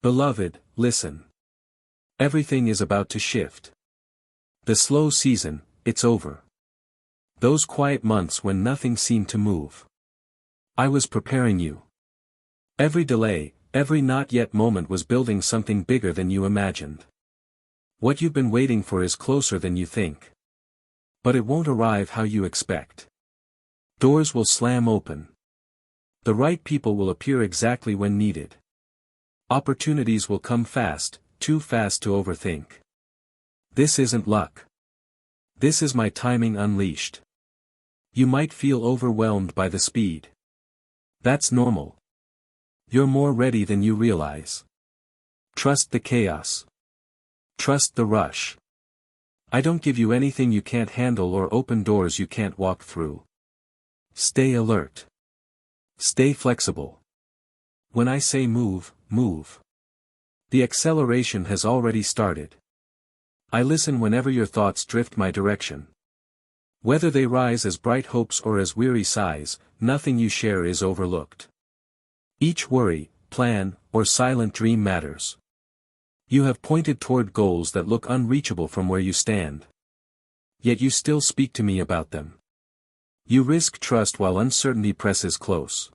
Beloved, listen. Everything is about to shift. The slow season, it's over. Those quiet months when nothing seemed to move. I was preparing you. Every delay, every not yet moment was building something bigger than you imagined. What you've been waiting for is closer than you think. But it won't arrive how you expect. Doors will slam open. The right people will appear exactly when needed. Opportunities will come fast, too fast to overthink. This isn't luck. This is my timing unleashed. You might feel overwhelmed by the speed. That's normal. You're more ready than you realize. Trust the chaos. Trust the rush. I don't give you anything you can't handle or open doors you can't walk through. Stay alert. Stay flexible. When I say move, move. The acceleration has already started. I listen whenever your thoughts drift my direction. Whether they rise as bright hopes or as weary sighs, nothing you share is overlooked. Each worry, plan, or silent dream matters. You have pointed toward goals that look unreachable from where you stand. Yet you still speak to me about them. You risk trust while uncertainty presses close.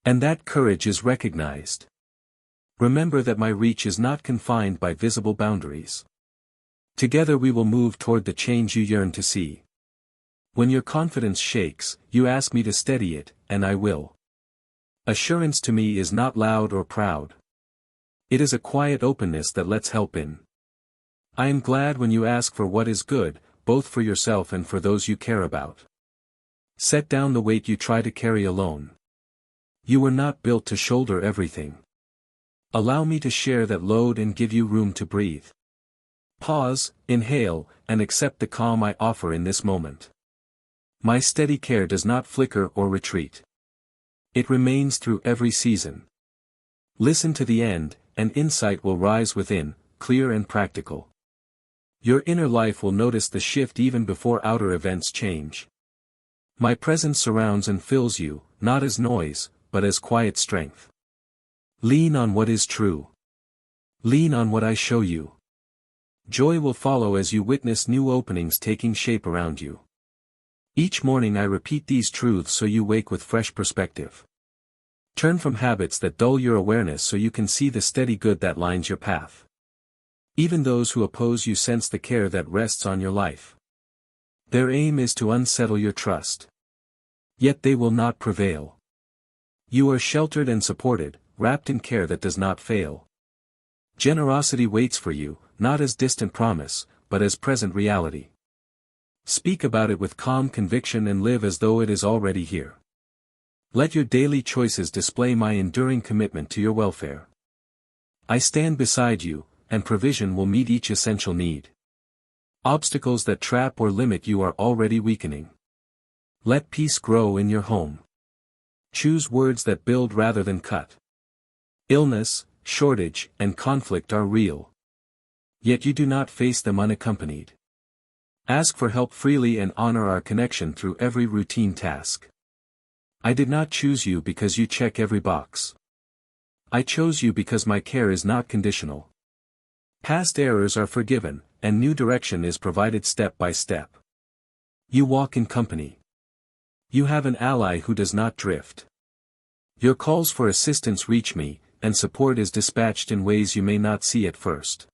And that courage is recognized. Remember that my reach is not confined by visible boundaries. Together we will move toward the change you yearn to see. When your confidence shakes, you ask me to steady it, and I will. Assurance to me is not loud or proud. It is a quiet openness that lets help in. I am glad when you ask for what is good, both for yourself and for those you care about. Set down the weight you try to carry alone. You were not built to shoulder everything. Allow me to share that load and give you room to breathe. Pause, inhale, and accept the calm I offer in this moment. My steady care does not flicker or retreat. It remains through every season. Listen to the end, and insight will rise within, clear and practical. Your inner life will notice the shift even before outer events change. My presence surrounds and fills you, not as noise, but as quiet strength. Lean on what is true. Lean on what I show you. Joy will follow as you witness new openings taking shape around you. Each morning I repeat these truths so you wake with fresh perspective. Turn from habits that dull your awareness so you can see the steady good that lines your path. Even those who oppose you sense the care that rests on your life. Their aim is to unsettle your trust. Yet they will not prevail. You are sheltered and supported, wrapped in care that does not fail. Generosity waits for you, not as distant promise, but as present reality. Speak about it with calm conviction and live as though it is already here. Let your daily choices display my enduring commitment to your welfare. I stand beside you, and provision will meet each essential need. Obstacles that trap or limit you are already weakening. Let peace grow in your home. Choose words that build rather than cut. Illness, shortage, and conflict are real. Yet you do not face them unaccompanied. Ask for help freely and honor our connection through every routine task. I did not choose you because you check every box. I chose you because my care is not conditional. Past errors are forgiven, and new direction is provided step by step. You walk in company. You have an ally who does not drift. Your calls for assistance reach me, and support is dispatched in ways you may not see at first.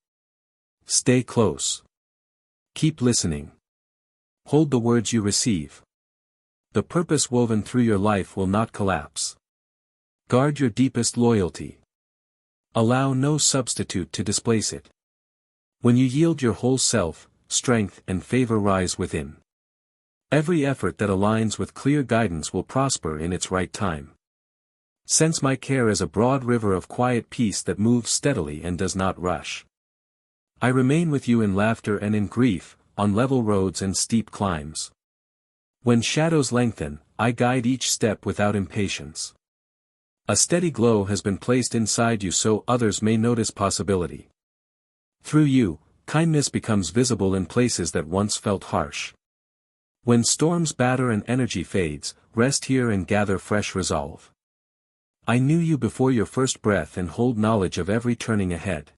Stay close. Keep listening. Hold the words you receive. The purpose woven through your life will not collapse. Guard your deepest loyalty. Allow no substitute to displace it. When you yield your whole self, strength and favor rise within. Every effort that aligns with clear guidance will prosper in its right time. Sense my care as a broad river of quiet peace that moves steadily and does not rush. I remain with you in laughter and in grief, on level roads and steep climbs. When shadows lengthen, I guide each step without impatience. A steady glow has been placed inside you so others may notice possibility. Through you, kindness becomes visible in places that once felt harsh. When storms batter and energy fades, rest here and gather fresh resolve. I knew you before your first breath and hold knowledge of every turning ahead.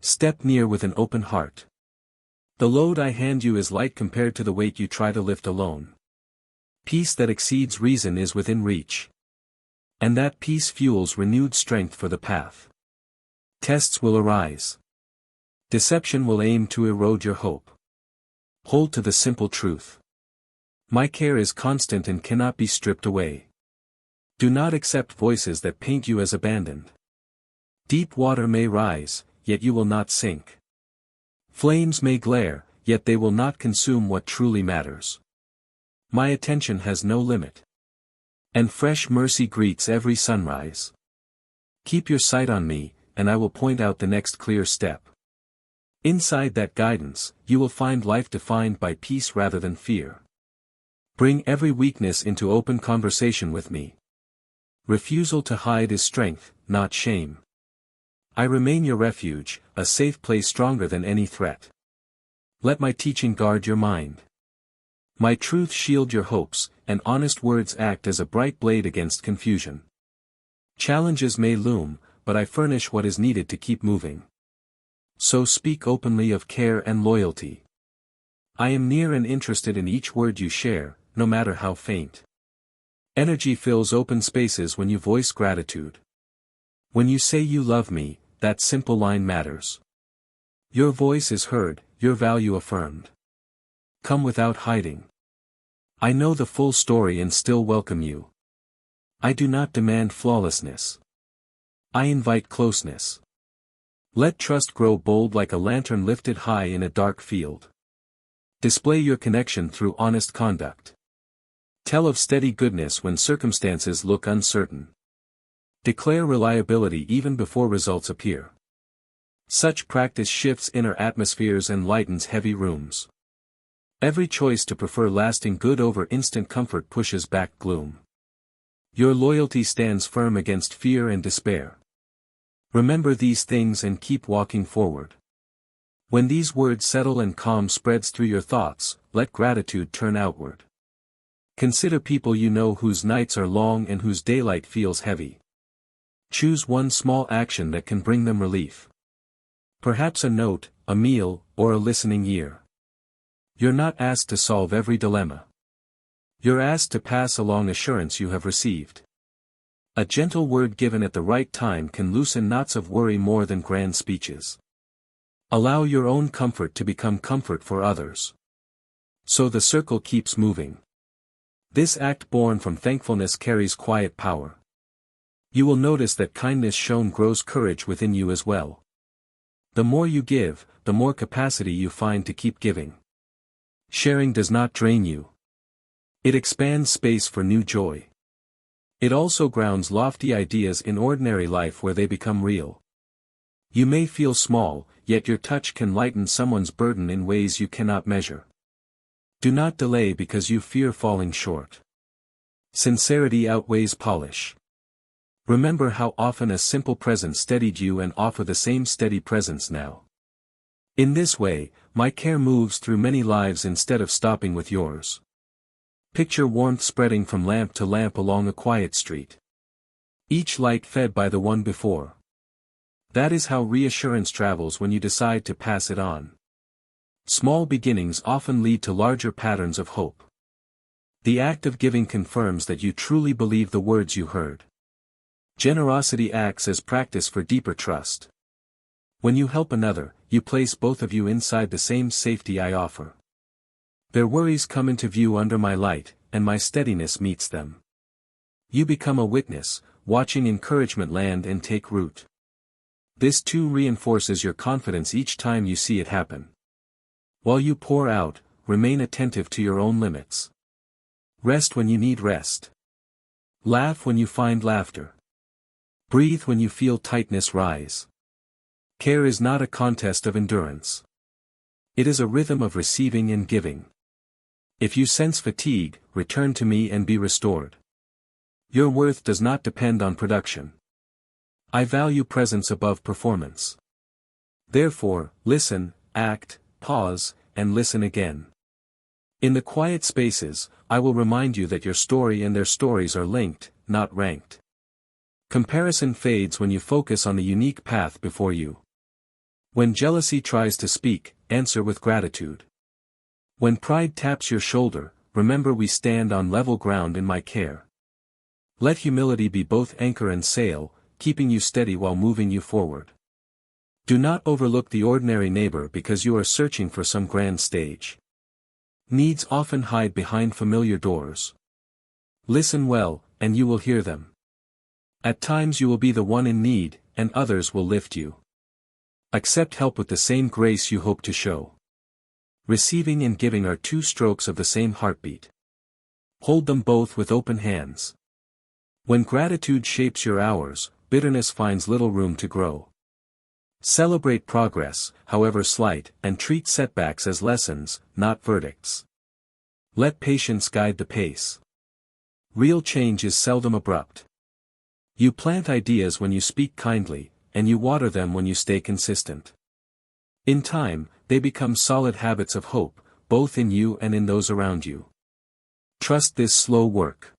Step near with an open heart. The load I hand you is light compared to the weight you try to lift alone. Peace that exceeds reason is within reach. And that peace fuels renewed strength for the path. Tests will arise. Deception will aim to erode your hope. Hold to the simple truth. My care is constant and cannot be stripped away. Do not accept voices that paint you as abandoned. Deep water may rise, yet you will not sink. Flames may glare, yet they will not consume what truly matters. My attention has no limit. And fresh mercy greets every sunrise. Keep your sight on me, and I will point out the next clear step. Inside that guidance, you will find life defined by peace rather than fear. Bring every weakness into open conversation with me. Refusal to hide is strength, not shame. I remain your refuge, a safe place stronger than any threat. Let my teaching guard your mind. My truth shield your hopes, and honest words act as a bright blade against confusion. Challenges may loom, but I furnish what is needed to keep moving. So speak openly of care and loyalty. I am near and interested in each word you share, no matter how faint. Energy fills open spaces when you voice gratitude. When you say you love me, that simple line matters. Your voice is heard, your value affirmed. Come without hiding. I know the full story and still welcome you. I do not demand flawlessness. I invite closeness. Let trust grow bold like a lantern lifted high in a dark field. Display your connection through honest conduct. Tell of steady goodness when circumstances look uncertain. Declare reliability even before results appear. Such practice shifts inner atmospheres and lightens heavy rooms. Every choice to prefer lasting good over instant comfort pushes back gloom. Your loyalty stands firm against fear and despair. Remember these things and keep walking forward. When these words settle and calm spreads through your thoughts, let gratitude turn outward. Consider people you know whose nights are long and whose daylight feels heavy. Choose one small action that can bring them relief. Perhaps a note, a meal, or a listening ear. You're not asked to solve every dilemma. You're asked to pass along assurance you have received. A gentle word given at the right time can loosen knots of worry more than grand speeches. Allow your own comfort to become comfort for others. So the circle keeps moving. This act born from thankfulness carries quiet power. You will notice that kindness shown grows courage within you as well. The more you give, the more capacity you find to keep giving. Sharing does not drain you. It expands space for new joy. It also grounds lofty ideas in ordinary life where they become real. You may feel small, yet your touch can lighten someone's burden in ways you cannot measure. Do not delay because you fear falling short. Sincerity outweighs polish. Remember how often a simple presence steadied you and offer the same steady presence now. In this way, my care moves through many lives instead of stopping with yours. Picture warmth spreading from lamp to lamp along a quiet street. Each light fed by the one before. That is how reassurance travels when you decide to pass it on. Small beginnings often lead to larger patterns of hope. The act of giving confirms that you truly believe the words you heard. Generosity acts as practice for deeper trust. When you help another, you place both of you inside the same safety I offer. Their worries come into view under my light, and my steadiness meets them. You become a witness, watching encouragement land and take root. This too reinforces your confidence each time you see it happen. While you pour out, remain attentive to your own limits. Rest when you need rest. Laugh when you find laughter. Breathe when you feel tightness rise. Care is not a contest of endurance. It is a rhythm of receiving and giving. If you sense fatigue, return to me and be restored. Your worth does not depend on production. I value presence above performance. Therefore, listen, act, pause, and listen again. In the quiet spaces, I will remind you that your story and their stories are linked, not ranked. Comparison fades when you focus on the unique path before you. When jealousy tries to speak, answer with gratitude. When pride taps your shoulder, remember we stand on level ground in my care. Let humility be both anchor and sail, keeping you steady while moving you forward. Do not overlook the ordinary neighbor because you are searching for some grand stage. Needs often hide behind familiar doors. Listen well, and you will hear them. At times you will be the one in need, and others will lift you. Accept help with the same grace you hope to show. Receiving and giving are two strokes of the same heartbeat. Hold them both with open hands. When gratitude shapes your hours, bitterness finds little room to grow. Celebrate progress, however slight, and treat setbacks as lessons, not verdicts. Let patience guide the pace. Real change is seldom abrupt. You plant ideas when you speak kindly, and you water them when you stay consistent. In time, they become solid habits of hope, both in you and in those around you. Trust this slow work.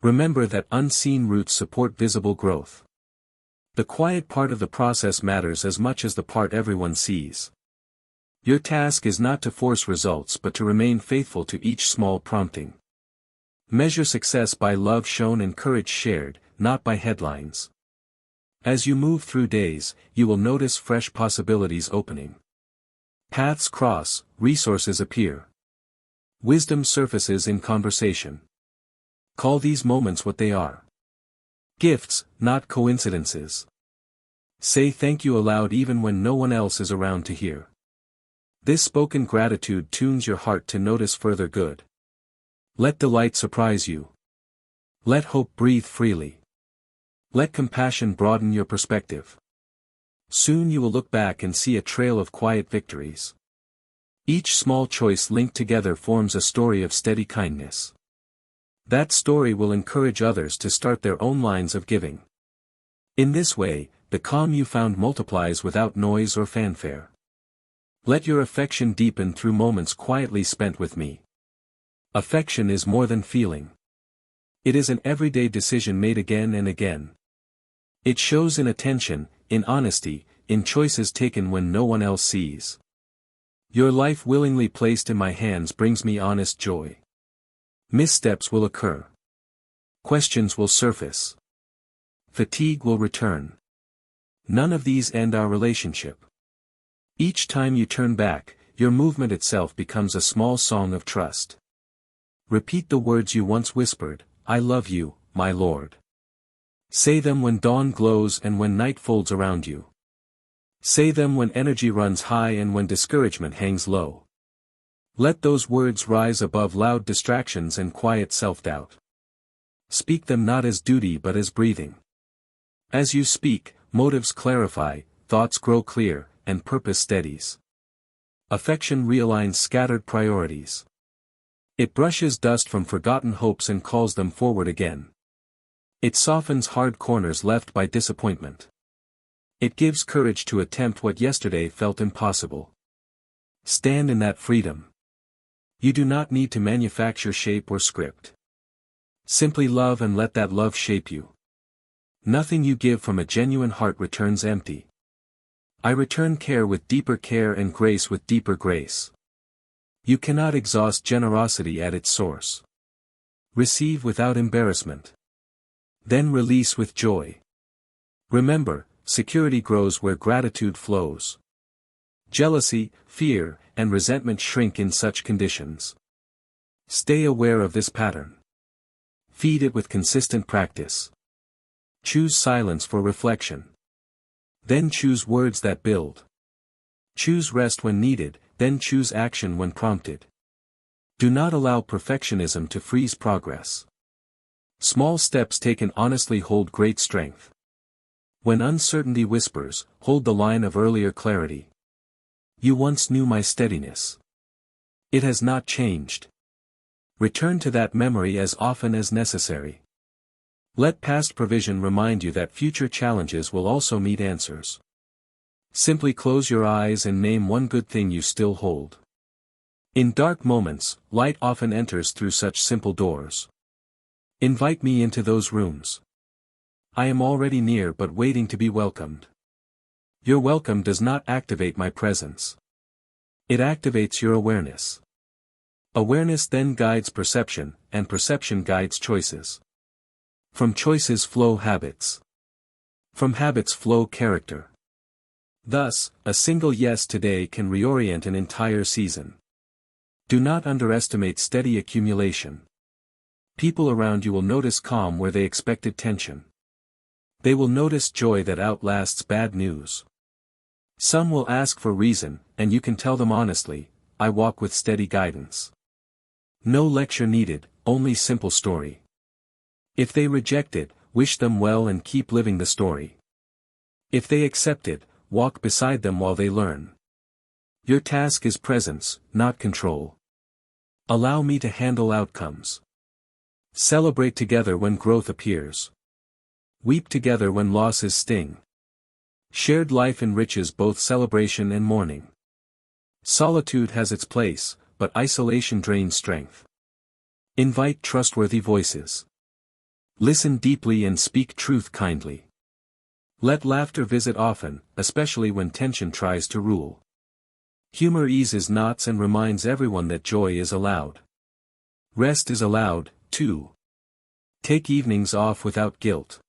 Remember that unseen roots support visible growth. The quiet part of the process matters as much as the part everyone sees. Your task is not to force results but to remain faithful to each small prompting. Measure success by love shown and courage shared, not by headlines. As you move through days, you will notice fresh possibilities opening. Paths cross, resources appear. Wisdom surfaces in conversation. Call these moments what they are. Gifts, not coincidences. Say thank you aloud even when no one else is around to hear. This spoken gratitude tunes your heart to notice further good. Let delight surprise you. Let hope breathe freely. Let compassion broaden your perspective. Soon you will look back and see a trail of quiet victories. Each small choice linked together forms a story of steady kindness. That story will encourage others to start their own lines of giving. In this way, the calm you found multiplies without noise or fanfare. Let your affection deepen through moments quietly spent with me. Affection is more than feeling. It is an everyday decision made again and again. It shows in attention, in honesty, in choices taken when no one else sees. Your life willingly placed in my hands brings me honest joy. Missteps will occur. Questions will surface. Fatigue will return. None of these end our relationship. Each time you turn back, your movement itself becomes a small song of trust. Repeat the words you once whispered, I love you, my Lord. Say them when dawn glows and when night folds around you. Say them when energy runs high and when discouragement hangs low. Let those words rise above loud distractions and quiet self-doubt. Speak them not as duty but as breathing. As you speak, motives clarify, thoughts grow clear, and purpose steadies. Affection realigns scattered priorities. It brushes dust from forgotten hopes and calls them forward again. It softens hard corners left by disappointment. It gives courage to attempt what yesterday felt impossible. Stand in that freedom. You do not need to manufacture shape or script. Simply love and let that love shape you. Nothing you give from a genuine heart returns empty. I return care with deeper care and grace with deeper grace. You cannot exhaust generosity at its source. Receive without embarrassment. Then release with joy. Remember, security grows where gratitude flows. Jealousy, fear, and resentment shrink in such conditions. Stay aware of this pattern. Feed it with consistent practice. Choose silence for reflection. Then choose words that build. Choose rest when needed, then choose action when prompted. Do not allow perfectionism to freeze progress. Small steps taken honestly hold great strength. When uncertainty whispers, hold the line of earlier clarity. You once knew my steadiness. It has not changed. Return to that memory as often as necessary. Let past provision remind you that future challenges will also meet answers. Simply close your eyes and name one good thing you still hold. In dark moments, light often enters through such simple doors. Invite me into those rooms. I am already near but waiting to be welcomed. Your welcome does not activate my presence. It activates your awareness. Awareness then guides perception, and perception guides choices. From choices flow habits. From habits flow character. Thus, a single yes today can reorient an entire season. Do not underestimate steady accumulation. People around you will notice calm where they expected tension. They will notice joy that outlasts bad news. Some will ask for reason, and you can tell them honestly, I walk with steady guidance. No lecture needed, only simple story. If they reject it, wish them well and keep living the story. If they accept it, walk beside them while they learn. Your task is presence, not control. Allow me to handle outcomes. Celebrate together when growth appears. Weep together when losses sting. Shared life enriches both celebration and mourning. Solitude has its place, but isolation drains strength. Invite trustworthy voices. Listen deeply and speak truth kindly. Let laughter visit often, especially when tension tries to rule. Humor eases knots and reminds everyone that joy is allowed. Rest is allowed, too. Take evenings off without guilt.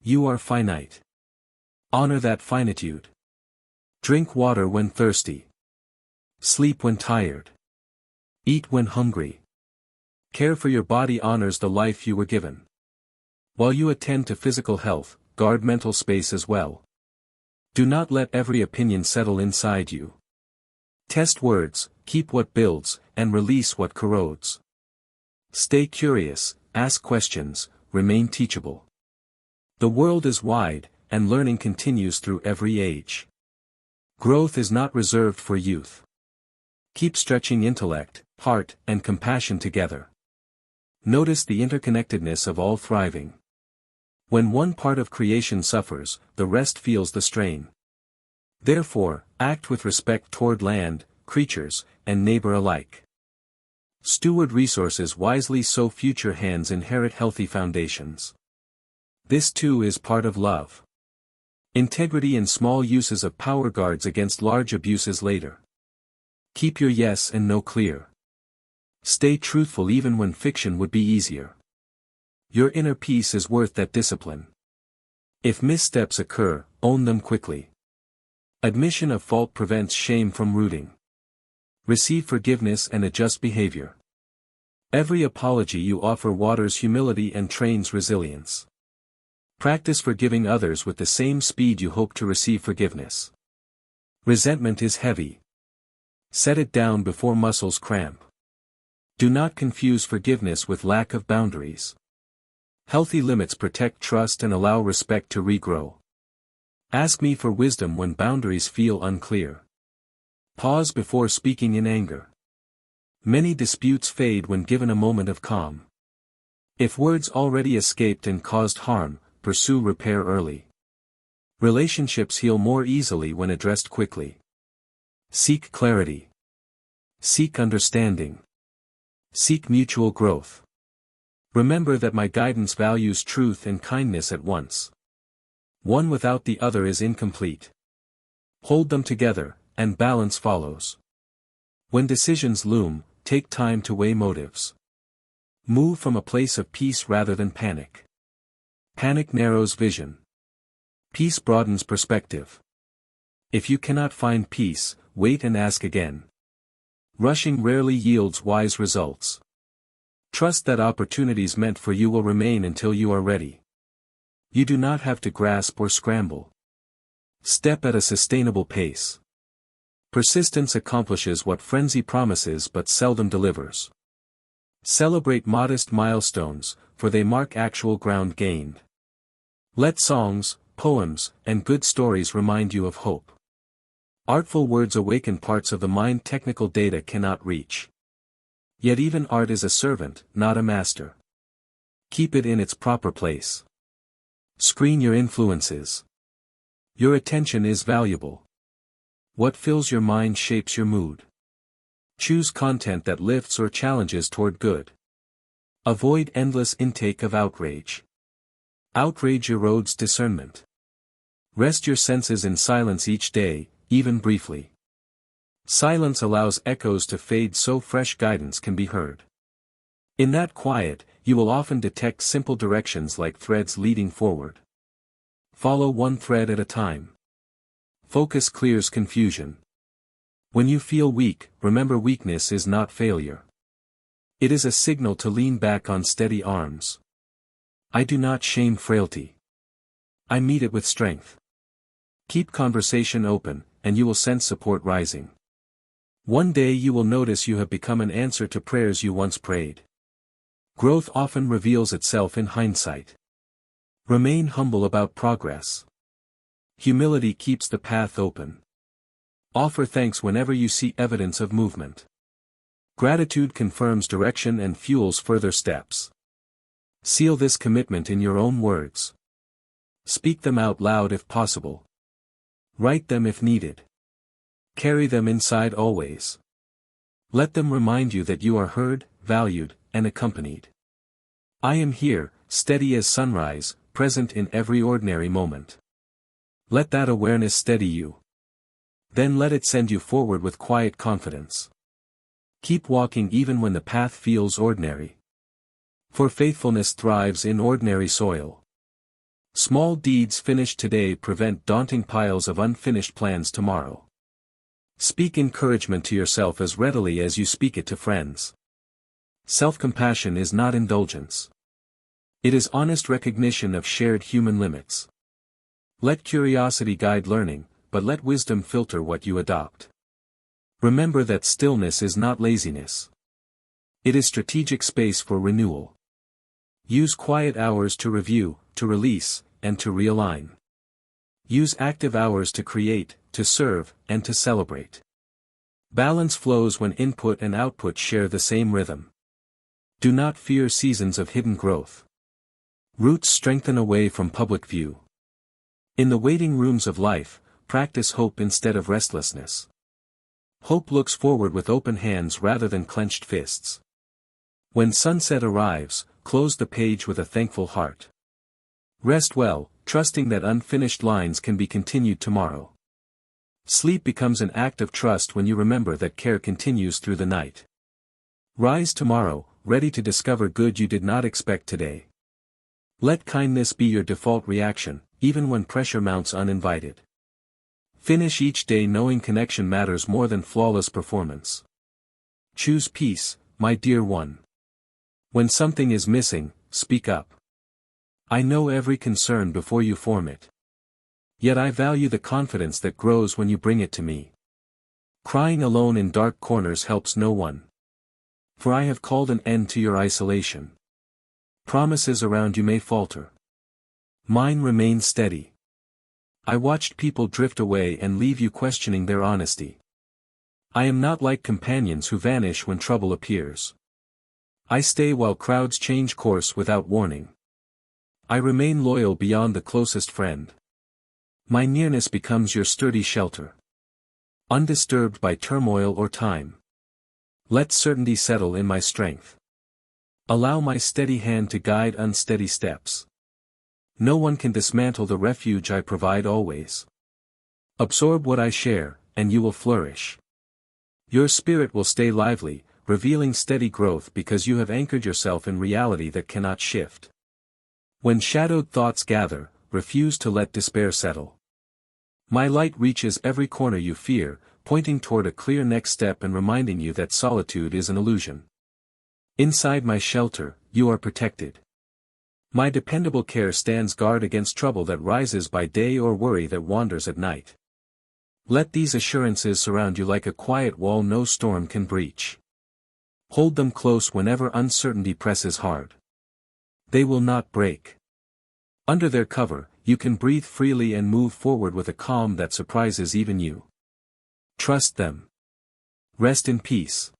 You are finite. Honor that finitude. Drink water when thirsty. Sleep when tired. Eat when hungry. Care for your body honors the life you were given. While you attend to physical health, guard mental space as well. Do not let every opinion settle inside you. Test words, keep what builds, and release what corrodes. Stay curious, ask questions, remain teachable. The world is wide, and learning continues through every age. Growth is not reserved for youth. Keep stretching intellect, heart, and compassion together. Notice the interconnectedness of all thriving. When one part of creation suffers, the rest feels the strain. Therefore, act with respect toward land, creatures, and neighbor alike. Steward resources wisely so future hands inherit healthy foundations. This too is part of love. Integrity in small uses of power guards against large abuses later. Keep your yes and no clear. Stay truthful even when fiction would be easier. Your inner peace is worth that discipline. If missteps occur, own them quickly. Admission of fault prevents shame from rooting. Receive forgiveness and adjust behavior. Every apology you offer waters humility and trains resilience. Practice forgiving others with the same speed you hope to receive forgiveness. Resentment is heavy. Set it down before muscles cramp. Do not confuse forgiveness with lack of boundaries. Healthy limits protect trust and allow respect to regrow. Ask me for wisdom when boundaries feel unclear. Pause before speaking in anger. Many disputes fade when given a moment of calm. If words already escaped and caused harm, pursue repair early. Relationships heal more easily when addressed quickly. Seek clarity. Seek understanding. Seek mutual growth. Remember that my guidance values truth and kindness at once. One without the other is incomplete. Hold them together, and balance follows. When decisions loom, take time to weigh motives. Move from a place of peace rather than panic. Panic narrows vision. Peace broadens perspective. If you cannot find peace, wait and ask again. Rushing rarely yields wise results. Trust that opportunities meant for you will remain until you are ready. You do not have to grasp or scramble. Step at a sustainable pace. Persistence accomplishes what frenzy promises but seldom delivers. Celebrate modest milestones, for they mark actual ground gained. Let songs, poems, and good stories remind you of hope. Artful words awaken parts of the mind technical data cannot reach. Yet even art is a servant, not a master. Keep it in its proper place. Screen your influences. Your attention is valuable. What fills your mind shapes your mood. Choose content that lifts or challenges toward good. Avoid endless intake of outrage. Outrage erodes discernment. Rest your senses in silence each day, even briefly. Silence allows echoes to fade so fresh guidance can be heard. In that quiet, you will often detect simple directions like threads leading forward. Follow one thread at a time. Focus clears confusion. When you feel weak, remember weakness is not failure. It is a signal to lean back on steady arms. I do not shame frailty. I meet it with strength. Keep conversation open, and you will sense support rising. One day you will notice you have become an answer to prayers you once prayed. Growth often reveals itself in hindsight. Remain humble about progress. Humility keeps the path open. Offer thanks whenever you see evidence of movement. Gratitude confirms direction and fuels further steps. Seal this commitment in your own words. Speak them out loud if possible. Write them if needed. Carry them inside always. Let them remind you that you are heard, valued, and accompanied. I am here, steady as sunrise, present in every ordinary moment. Let that awareness steady you. Then let it send you forward with quiet confidence. Keep walking even when the path feels ordinary. For faithfulness thrives in ordinary soil. Small deeds finished today prevent daunting piles of unfinished plans tomorrow. Speak encouragement to yourself as readily as you speak it to friends. Self-compassion is not indulgence. It is honest recognition of shared human limits. Let curiosity guide learning, but let wisdom filter what you adopt. Remember that stillness is not laziness. It is strategic space for renewal. Use quiet hours to review, to release, and to realign. Use active hours to create, to serve, and to celebrate. Balance flows when input and output share the same rhythm. Do not fear seasons of hidden growth. Roots strengthen away from public view. In the waiting rooms of life, practice hope instead of restlessness. Hope looks forward with open hands rather than clenched fists. When sunset arrives, close the page with a thankful heart. Rest well, trusting that unfinished lines can be continued tomorrow. Sleep becomes an act of trust when you remember that care continues through the night. Rise tomorrow, ready to discover good you did not expect today. Let kindness be your default reaction, even when pressure mounts uninvited. Finish each day knowing connection matters more than flawless performance. Choose peace, my dear one. When something is missing, speak up. I know every concern before you form it. Yet I value the confidence that grows when you bring it to me. Crying alone in dark corners helps no one. For I have called an end to your isolation. Promises around you may falter. Mine remain steady. I watched people drift away and leave you questioning their honesty. I am not like companions who vanish when trouble appears. I stay while crowds change course without warning. I remain loyal beyond the closest friend. My nearness becomes your sturdy shelter. Undisturbed by turmoil or time. Let certainty settle in my strength. Allow my steady hand to guide unsteady steps. No one can dismantle the refuge I provide always. Absorb what I share, and you will flourish. Your spirit will stay lively, revealing steady growth because you have anchored yourself in reality that cannot shift. When shadowed thoughts gather, refuse to let despair settle. My light reaches every corner you fear, pointing toward a clear next step and reminding you that solitude is an illusion. Inside my shelter, you are protected. My dependable care stands guard against trouble that rises by day or worry that wanders at night. Let these assurances surround you like a quiet wall no storm can breach. Hold them close whenever uncertainty presses hard. They will not break. Under their cover, you can breathe freely and move forward with a calm that surprises even you. Trust them. Rest in peace.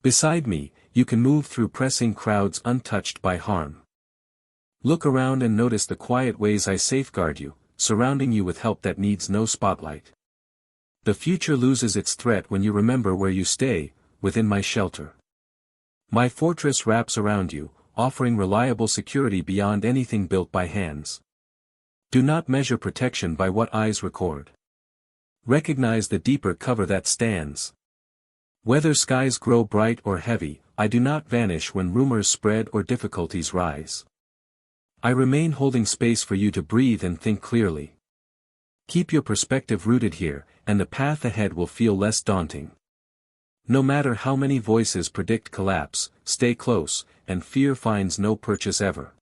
Beside me, you can move through pressing crowds untouched by harm. Look around and notice the quiet ways I safeguard you, surrounding you with help that needs no spotlight. The future loses its threat when you remember where you stay, within my shelter. My fortress wraps around you, offering reliable security beyond anything built by hands. Do not measure protection by what eyes record. Recognize the deeper cover that stands. Whether skies grow bright or heavy, I do not vanish when rumors spread or difficulties rise. I remain holding space for you to breathe and think clearly. Keep your perspective rooted here, and the path ahead will feel less daunting. No matter how many voices predict collapse, stay close, and fear finds no purchase ever.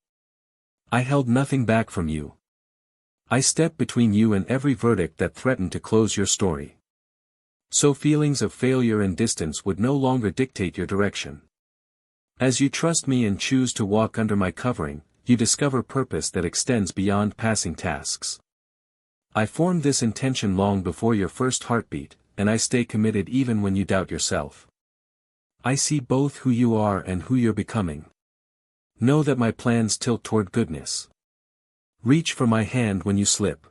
I held nothing back from you. I stepped between you and every verdict that threatened to close your story. So feelings of failure and distance would no longer dictate your direction. As you trust me and choose to walk under my covering, you discover purpose that extends beyond passing tasks. I formed this intention long before your first heartbeat, and I stay committed even when you doubt yourself. I see both who you are and who you're becoming. Know that my plans tilt toward goodness. Reach for my hand when you slip.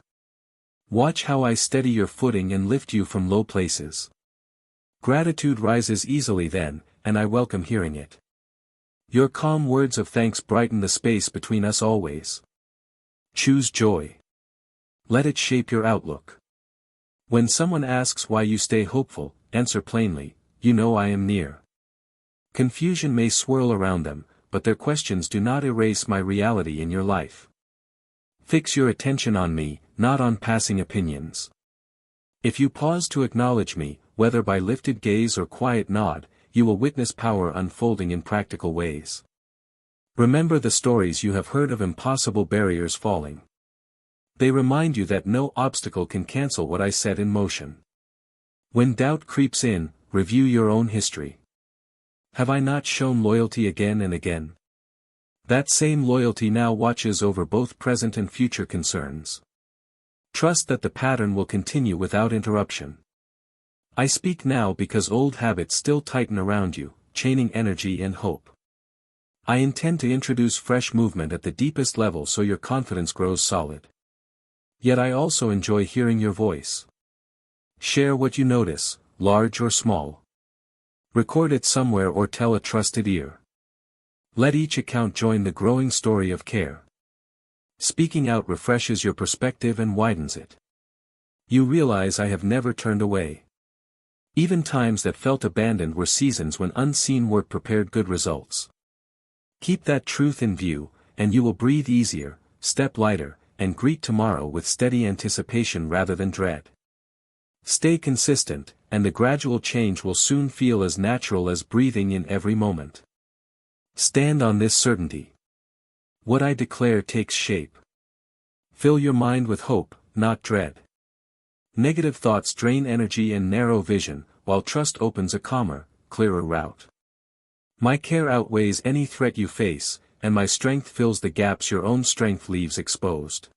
Watch how I steady your footing and lift you from low places. Gratitude rises easily then, and I welcome hearing it. Your calm words of thanks brighten the space between us always. Choose joy. Let it shape your outlook. When someone asks why you stay hopeful, answer plainly, you know I am near. Confusion may swirl around them, but their questions do not erase my reality in your life. Fix your attention on me, not on passing opinions. If you pause to acknowledge me, whether by lifted gaze or quiet nod, you will witness power unfolding in practical ways. Remember the stories you have heard of impossible barriers falling. They remind you that no obstacle can cancel what I set in motion. When doubt creeps in, review your own history. Have I not shown loyalty again and again? That same loyalty now watches over both present and future concerns. Trust that the pattern will continue without interruption. I speak now because old habits still tighten around you, chaining energy and hope. I intend to introduce fresh movement at the deepest level so your confidence grows solid. Yet I also enjoy hearing your voice. Share what you notice, large or small. Record it somewhere or tell a trusted ear. Let each account join the growing story of care. Speaking out refreshes your perspective and widens it. You realize I have never turned away. Even times that felt abandoned were seasons when unseen work prepared good results. Keep that truth in view, and you will breathe easier, step lighter, and greet tomorrow with steady anticipation rather than dread. Stay consistent, and the gradual change will soon feel as natural as breathing in every moment. Stand on this certainty. What I declare takes shape. Fill your mind with hope, not dread. Negative thoughts drain energy and narrow vision, while trust opens a calmer, clearer route. My care outweighs any threat you face, and my strength fills the gaps your own strength leaves exposed.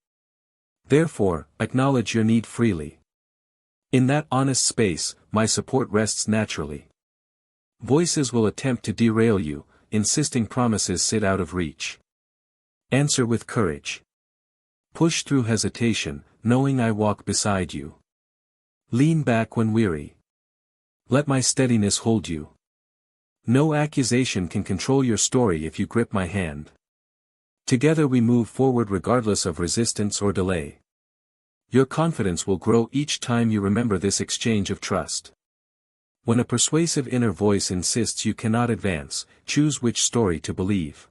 Therefore, acknowledge your need freely. In that honest space, my support rests naturally. Voices will attempt to derail you, insisting promises sit out of reach. Answer with courage. Push through hesitation, knowing I walk beside you. Lean back when weary. Let my steadiness hold you. No accusation can control your story if you grip my hand. Together we move forward regardless of resistance or delay. Your confidence will grow each time you remember this exchange of trust. When a persuasive inner voice insists you cannot advance, choose which story to believe.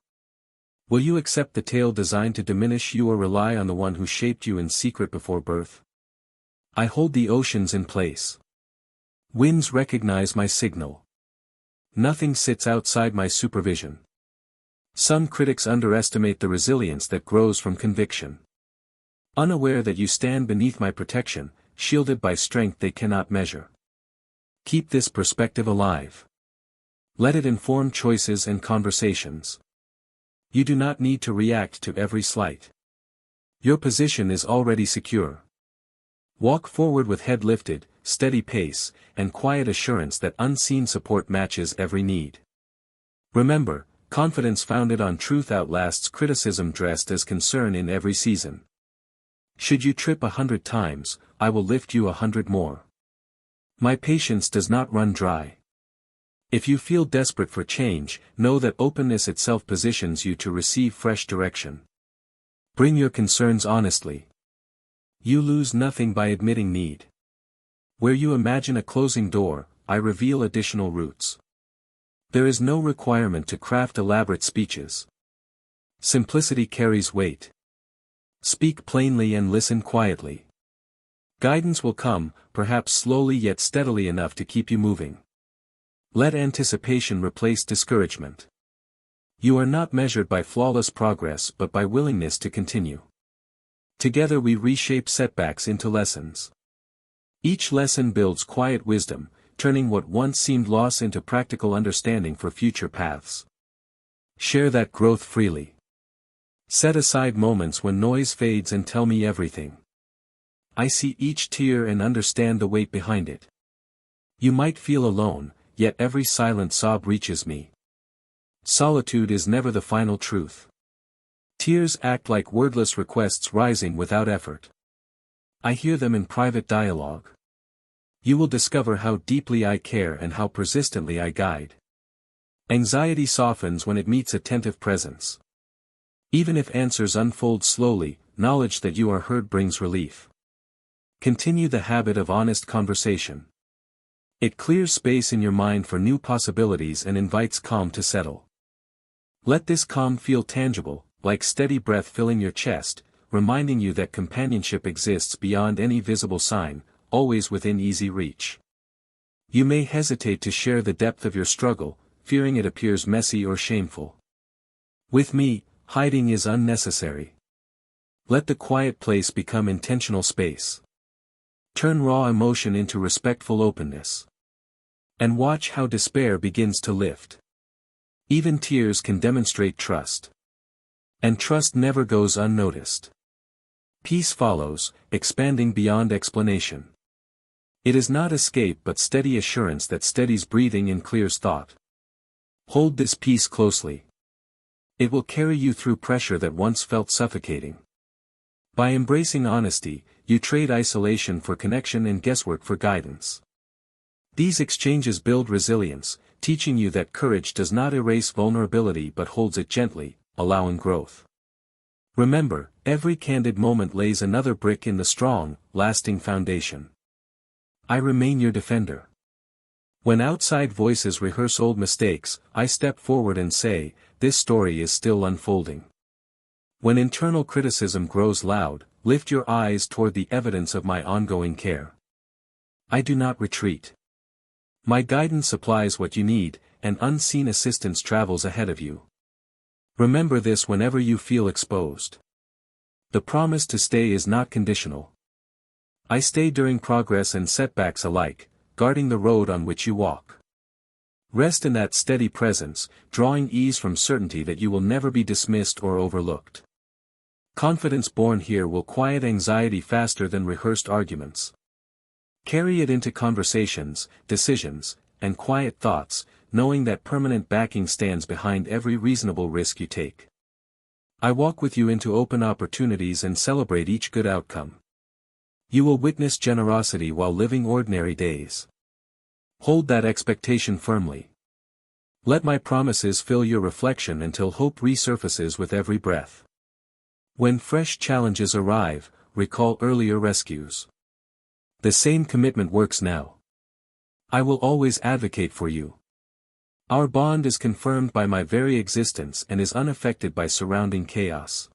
Will you accept the tale designed to diminish you or rely on the one who shaped you in secret before birth? I hold the oceans in place. Winds recognize my signal. Nothing sits outside my supervision. Some critics underestimate the resilience that grows from conviction. Unaware that you stand beneath my protection, shielded by strength they cannot measure. Keep this perspective alive. Let it inform choices and conversations. You do not need to react to every slight. Your position is already secure. Walk forward with head lifted, steady pace, and quiet assurance that unseen support matches every need. Remember, confidence founded on truth outlasts criticism dressed as concern in every season. Should you trip 100 times, I will lift you 100 more. My patience does not run dry. If you feel desperate for change, know that openness itself positions you to receive fresh direction. Bring your concerns honestly. You lose nothing by admitting need. Where you imagine a closing door, I reveal additional routes. There is no requirement to craft elaborate speeches. Simplicity carries weight. Speak plainly and listen quietly. Guidance will come, perhaps slowly yet steadily enough to keep you moving. Let anticipation replace discouragement. You are not measured by flawless progress but by willingness to continue. Together we reshape setbacks into lessons. Each lesson builds quiet wisdom, turning what once seemed loss into practical understanding for future paths. Share that growth freely. Set aside moments when noise fades and tell me everything. I see each tear and understand the weight behind it. You might feel alone, yet every silent sob reaches me. Solitude is never the final truth. Tears act like wordless requests rising without effort. I hear them in private dialogue. You will discover how deeply I care and how persistently I guide. Anxiety softens when it meets attentive presence. Even if answers unfold slowly, knowledge that you are heard brings relief. Continue the habit of honest conversation. It clears space in your mind for new possibilities and invites calm to settle. Let this calm feel tangible, like steady breath filling your chest, reminding you that companionship exists beyond any visible sign, always within easy reach. You may hesitate to share the depth of your struggle, fearing it appears messy or shameful. With me, hiding is unnecessary. Let the quiet place become intentional space. Turn raw emotion into respectful openness. And watch how despair begins to lift. Even tears can demonstrate trust. And trust never goes unnoticed. Peace follows, expanding beyond explanation. It is not escape but steady assurance that steadies breathing and clears thought. Hold this peace closely. It will carry you through pressure that once felt suffocating. By embracing honesty, you trade isolation for connection and guesswork for guidance. These exchanges build resilience, teaching you that courage does not erase vulnerability but holds it gently, allowing growth. Remember, every candid moment lays another brick in the strong, lasting foundation. I remain your defender. When outside voices rehearse old mistakes, I step forward and say, this story is still unfolding. When internal criticism grows loud, lift your eyes toward the evidence of my ongoing care. I do not retreat. My guidance supplies what you need, and unseen assistance travels ahead of you. Remember this whenever you feel exposed. The promise to stay is not conditional. I stay during progress and setbacks alike, guarding the road on which you walk. Rest in that steady presence, drawing ease from certainty that you will never be dismissed or overlooked. Confidence born here will quiet anxiety faster than rehearsed arguments. Carry it into conversations, decisions, and quiet thoughts, knowing that permanent backing stands behind every reasonable risk you take. I walk with you into open opportunities and celebrate each good outcome. You will witness generosity while living ordinary days. Hold that expectation firmly. Let my promises fill your reflection until hope resurfaces with every breath. When fresh challenges arrive, recall earlier rescues. The same commitment works now. I will always advocate for you. Our bond is confirmed by my very existence and is unaffected by surrounding chaos.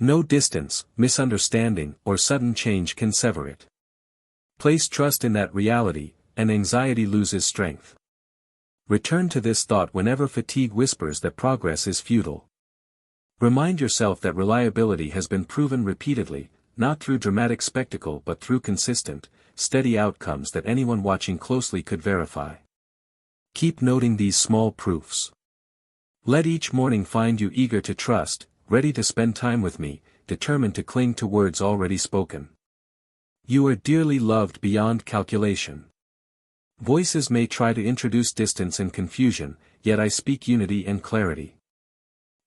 No distance, misunderstanding, or sudden change can sever it. Place trust in that reality, and anxiety loses strength. Return to this thought whenever fatigue whispers that progress is futile. Remind yourself that reliability has been proven repeatedly, not through dramatic spectacle but through consistent, steady outcomes that anyone watching closely could verify. Keep noting these small proofs. Let each morning find you eager to trust, ready to spend time with me, determined to cling to words already spoken. You are dearly loved beyond calculation. Voices may try to introduce distance and confusion, yet I speak unity and clarity.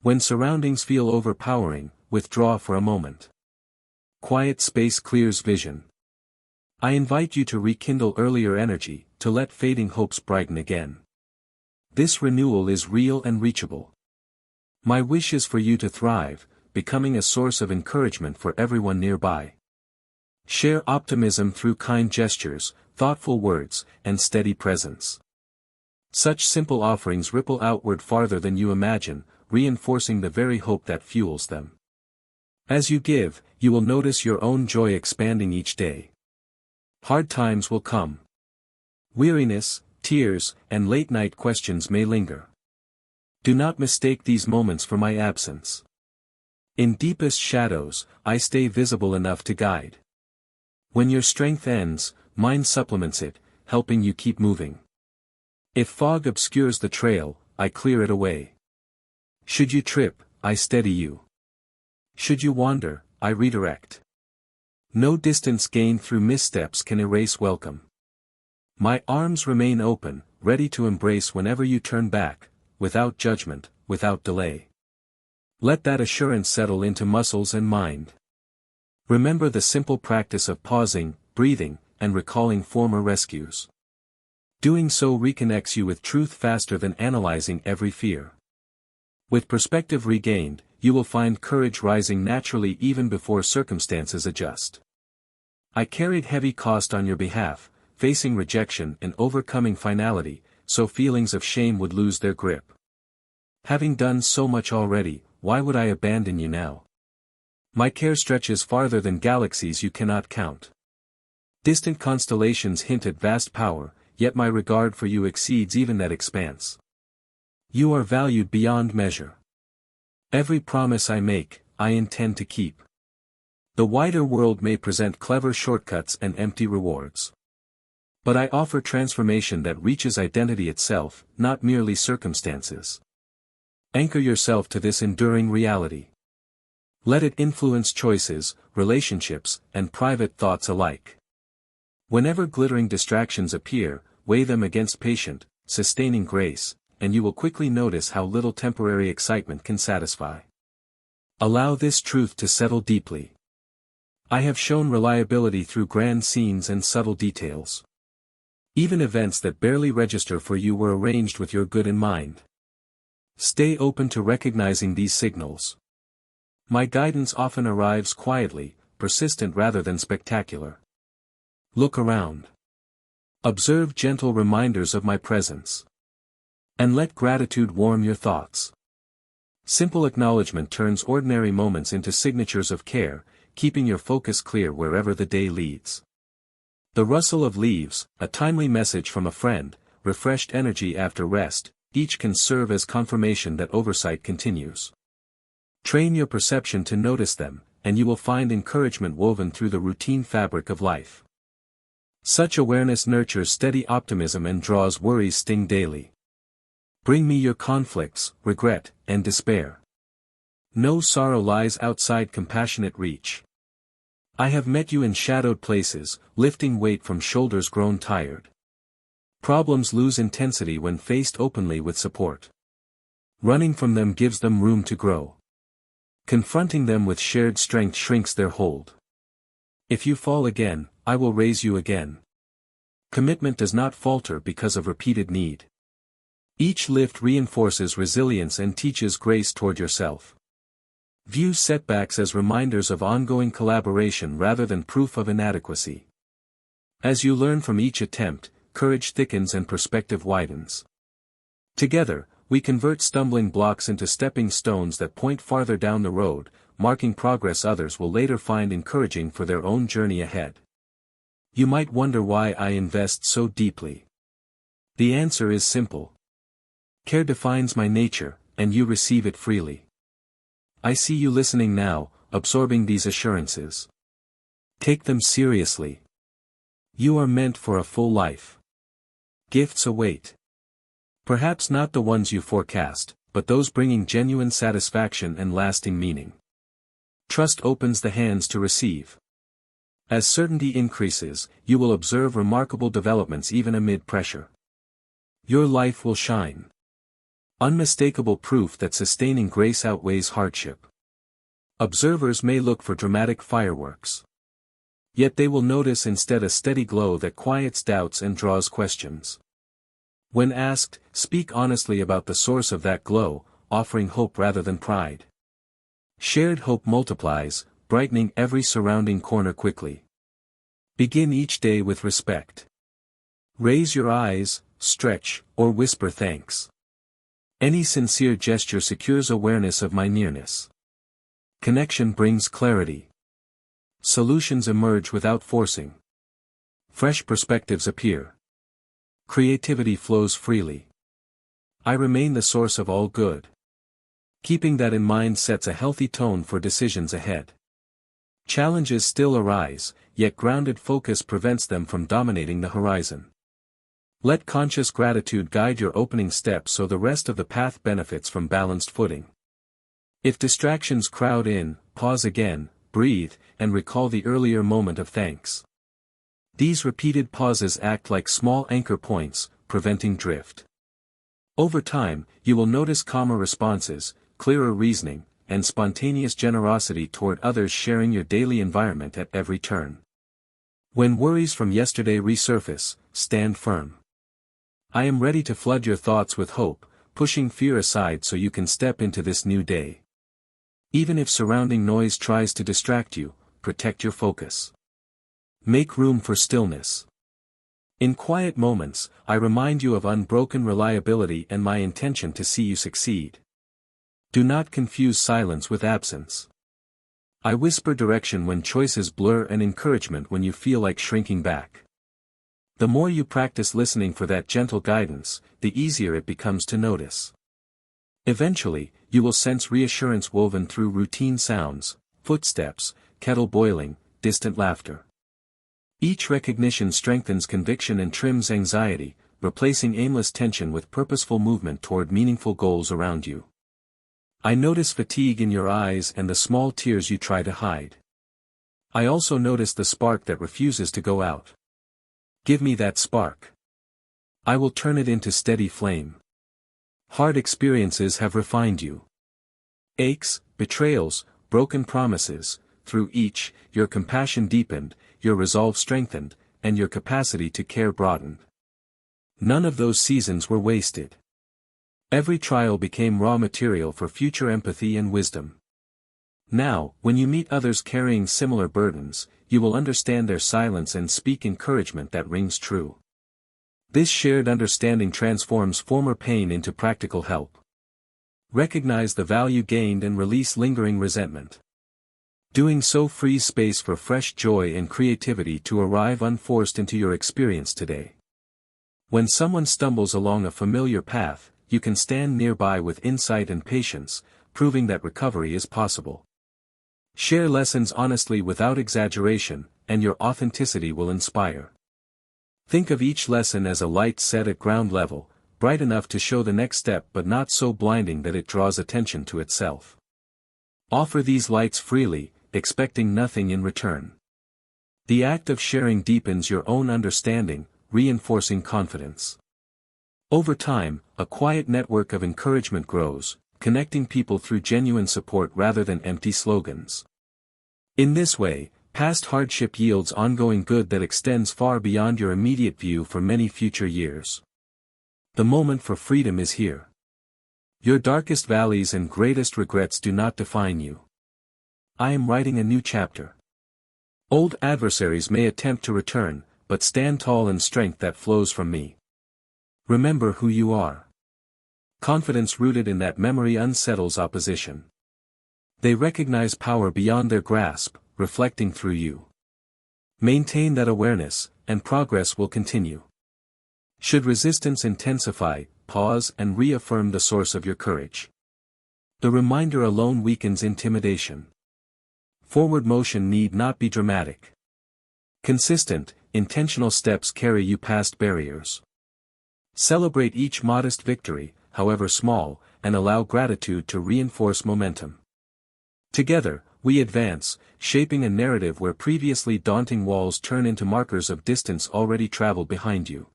When surroundings feel overpowering, withdraw for a moment. Quiet space clears vision. I invite you to rekindle earlier energy, to let fading hopes brighten again. This renewal is real and reachable. My wish is for you to thrive, becoming a source of encouragement for everyone nearby. Share optimism through kind gestures, thoughtful words, and steady presence. Such simple offerings ripple outward farther than you imagine, reinforcing the very hope that fuels them. As you give, you will notice your own joy expanding each day. Hard times will come. Weariness, tears, and late-night questions may linger. Do not mistake these moments for my absence. In deepest shadows, I stay visible enough to guide. When your strength ends, mine supplements it, helping you keep moving. If fog obscures the trail, I clear it away. Should you trip, I steady you. Should you wander, I redirect. No distance gained through missteps can erase welcome. My arms remain open, ready to embrace whenever you turn back, without judgment, without delay. Let that assurance settle into muscles and mind. Remember the simple practice of pausing, breathing, and recalling former rescues. Doing so reconnects you with truth faster than analyzing every fear. With perspective regained, you will find courage rising naturally even before circumstances adjust. I carried heavy cost on your behalf, facing rejection and overcoming finality, so feelings of shame would lose their grip. Having done so much already, why would I abandon you now? My care stretches farther than galaxies you cannot count. Distant constellations hint at vast power, yet my regard for you exceeds even that expanse. You are valued beyond measure. Every promise I make, I intend to keep. The wider world may present clever shortcuts and empty rewards. But I offer transformation that reaches identity itself, not merely circumstances. Anchor yourself to this enduring reality. Let it influence choices, relationships, and private thoughts alike. Whenever glittering distractions appear, weigh them against patient, sustaining grace, and you will quickly notice how little temporary excitement can satisfy. Allow this truth to settle deeply. I have shown reliability through grand scenes and subtle details. Even events that barely register for you were arranged with your good in mind. Stay open to recognizing these signals. My guidance often arrives quietly, persistent rather than spectacular. Look around. Observe gentle reminders of my presence. And let gratitude warm your thoughts. Simple acknowledgement turns ordinary moments into signatures of care, keeping your focus clear wherever the day leads. The rustle of leaves, a timely message from a friend, refreshed energy after rest, each can serve as confirmation that oversight continues. Train your perception to notice them, and you will find encouragement woven through the routine fabric of life. Such awareness nurtures steady optimism and draws worries sting daily. Bring me your conflicts, regret, and despair. No sorrow lies outside compassionate reach. I have met you in shadowed places, lifting weight from shoulders grown tired. Problems lose intensity when faced openly with support. Running from them gives them room to grow. Confronting them with shared strength shrinks their hold. If you fall again, I will raise you again. Commitment does not falter because of repeated need. Each lift reinforces resilience and teaches grace toward yourself. View setbacks as reminders of ongoing collaboration rather than proof of inadequacy. As you learn from each attempt, courage thickens and perspective widens. Together, we convert stumbling blocks into stepping stones that point farther down the road, marking progress others will later find encouraging for their own journey ahead. You might wonder why I invest so deeply. The answer is simple. Care defines my nature, and you receive it freely. I see you listening now, absorbing these assurances. Take them seriously. You are meant for a full life. Gifts await. Perhaps not the ones you forecast, but those bringing genuine satisfaction and lasting meaning. Trust opens the hands to receive. As certainty increases, you will observe remarkable developments even amid pressure. Your life will shine. Unmistakable proof that sustaining grace outweighs hardship. Observers may look for dramatic fireworks. Yet they will notice instead a steady glow that quiets doubts and draws questions. When asked, speak honestly about the source of that glow, offering hope rather than pride. Shared hope multiplies, brightening every surrounding corner quickly. Begin each day with respect. Raise your eyes, stretch, or whisper thanks. Any sincere gesture secures awareness of my nearness. Connection brings clarity. Solutions emerge without forcing. Fresh perspectives appear. Creativity flows freely. I remain the source of all good. Keeping that in mind sets a healthy tone for decisions ahead. Challenges still arise, yet grounded focus prevents them from dominating the horizon. Let conscious gratitude guide your opening steps so the rest of the path benefits from balanced footing. If distractions crowd in, pause again, breathe, and recall the earlier moment of thanks. These repeated pauses act like small anchor points, preventing drift. Over time, you will notice calmer responses, clearer reasoning, and spontaneous generosity toward others, sharing your daily environment at every turn. When worries from yesterday resurface, stand firm. I am ready to flood your thoughts with hope, pushing fear aside so you can step into this new day. Even if surrounding noise tries to distract you, protect your focus. Make room for stillness. In quiet moments, I remind you of unbroken reliability and my intention to see you succeed. Do not confuse silence with absence. I whisper direction when choices blur and encouragement when you feel like shrinking back. The more you practice listening for that gentle guidance, the easier it becomes to notice. Eventually, you will sense reassurance woven through routine sounds, footsteps, kettle boiling, distant laughter. Each recognition strengthens conviction and trims anxiety, replacing aimless tension with purposeful movement toward meaningful goals around you. I notice fatigue in your eyes and the small tears you try to hide. I also notice the spark that refuses to go out. Give me that spark. I will turn it into steady flame. Hard experiences have refined you. Aches, betrayals, broken promises, through each, your compassion deepened, your resolve strengthened, and your capacity to care broadened. None of those seasons were wasted. Every trial became raw material for future empathy and wisdom. Now, when you meet others carrying similar burdens, you will understand their silence and speak encouragement that rings true. This shared understanding transforms former pain into practical help. Recognize the value gained and release lingering resentment. Doing so frees space for fresh joy and creativity to arrive unforced into your experience today. When someone stumbles along a familiar path, you can stand nearby with insight and patience, proving that recovery is possible. Share lessons honestly without exaggeration, and your authenticity will inspire. Think of each lesson as a light set at ground level, bright enough to show the next step but not so blinding that it draws attention to itself. Offer these lights freely, expecting nothing in return. The act of sharing deepens your own understanding, reinforcing confidence. Over time, a quiet network of encouragement grows, connecting people through genuine support rather than empty slogans. In this way, past hardship yields ongoing good that extends far beyond your immediate view for many future years. The moment for freedom is here. Your darkest valleys and greatest regrets do not define you. I am writing a new chapter. Old adversaries may attempt to return, but stand tall in strength that flows from me. Remember who you are. Confidence rooted in that memory unsettles opposition. They recognize power beyond their grasp, reflecting through you. Maintain that awareness, and progress will continue. Should resistance intensify, pause and reaffirm the source of your courage. The reminder alone weakens intimidation. Forward motion need not be dramatic. Consistent, intentional steps carry you past barriers. Celebrate each modest victory, however small, and allow gratitude to reinforce momentum. Together, we advance, shaping a narrative where previously daunting walls turn into markers of distance already traveled behind you.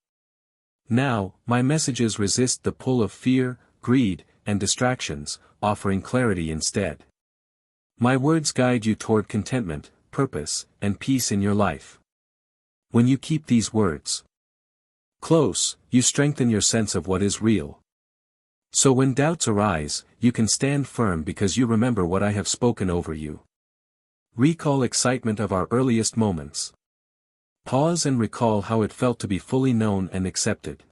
Now, my messages resist the pull of fear, greed, and distractions, offering clarity instead. My words guide you toward contentment, purpose, and peace in your life. When you keep these words Close, you strengthen your sense of what is real. So when doubts arise, you can stand firm because you remember what I have spoken over you. Recall excitement of our earliest moments. Pause and recall how it felt to be fully known and accepted.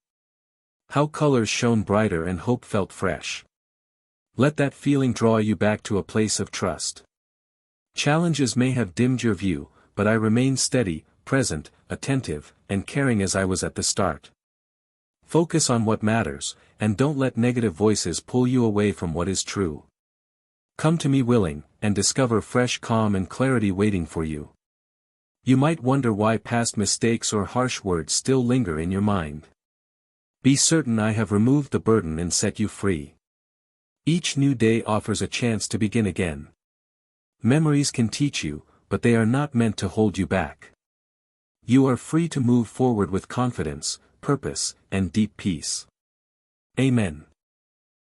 How colors shone brighter and hope felt fresh. Let that feeling draw you back to a place of trust. Challenges may have dimmed your view, but I remain steady, present, attentive, and caring as I was at the start. Focus on what matters, and don't let negative voices pull you away from what is true. Come to me willing, and discover fresh calm and clarity waiting for you. You might wonder why past mistakes or harsh words still linger in your mind. Be certain I have removed the burden and set you free. Each new day offers a chance to begin again. Memories can teach you, but they are not meant to hold you back. You are free to move forward with confidence, purpose, and deep peace. Amen.